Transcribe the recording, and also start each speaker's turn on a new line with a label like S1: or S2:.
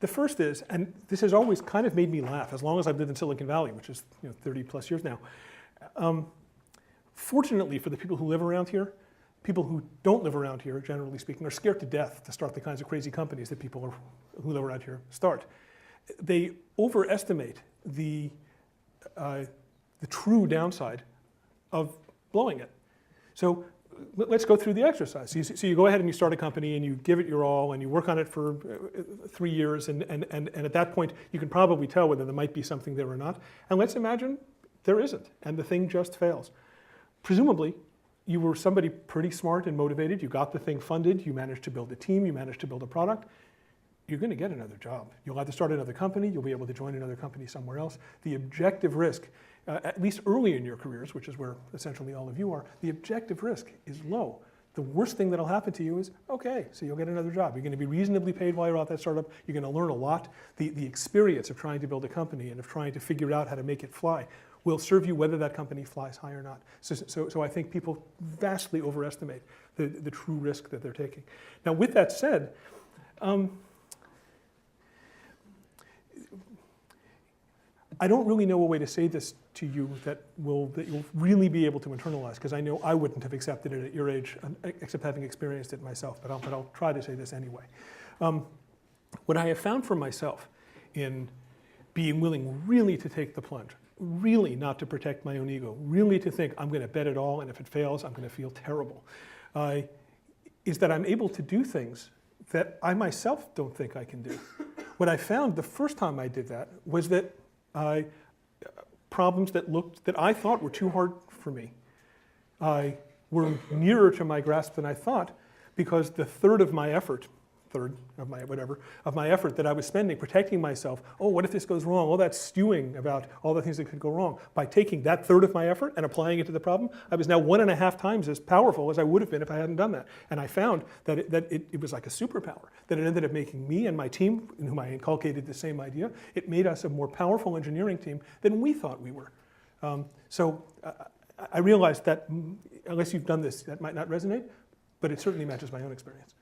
S1: The first is, and this has always kind of made me laugh as long as I've lived in Silicon Valley, which is 30 plus years now. Fortunately for the people who live around here, people who don't live around here, generally speaking, are scared to death to start the kinds of crazy companies that people who live around here start. They overestimate the true downside of blowing it. So let's go through the exercise. So you go ahead and you start a company and you give it your all and you work on it for 3 years and at that point you can probably tell whether there might be something there or not. And let's imagine there isn't and the thing just fails. Presumably you were somebody pretty smart and motivated, you got the thing funded, you managed to build a team, you managed to build a product. You're going to get another job. You'll have to start another company, you'll be able to join another company somewhere else. The objective risk, at least early in your careers, which is where essentially all of you are, the objective risk is low. The worst thing that'll happen to you is, okay, so you'll get another job. You're going to be reasonably paid while you're at that startup. You're going to learn a lot. The experience of trying to build a company and of trying to figure out how to make it fly will serve you whether that company flies high or not. So I think people vastly overestimate the true risk that they're taking. Now with that said, I don't really know a way to say this to you that you'll really be able to internalize, because I know I wouldn't have accepted it at your age, except having experienced it myself, but I'll try to say this anyway. What I have found for myself in being willing really to take the plunge, really not to protect my own ego, really to think I'm going to bet it all, and if it fails, I'm going to feel terrible, is that I'm able to do things that I myself don't think I can do. What I found the first time I did that was that problems that I thought were too hard for me were nearer to my grasp than I thought, because the third of my effort that I was spending protecting myself, oh, what if this goes wrong? All that stewing about all the things that could go wrong. By taking that third of my effort and applying it to the problem, I was now 1.5 times as powerful as I would have been if I hadn't done that. And I found that it was like a superpower, that it ended up making me and my team, in whom I inculcated the same idea, it made us a more powerful engineering team than we thought we were. So I realized that unless you've done this, that might not resonate, but it certainly matches my own experience.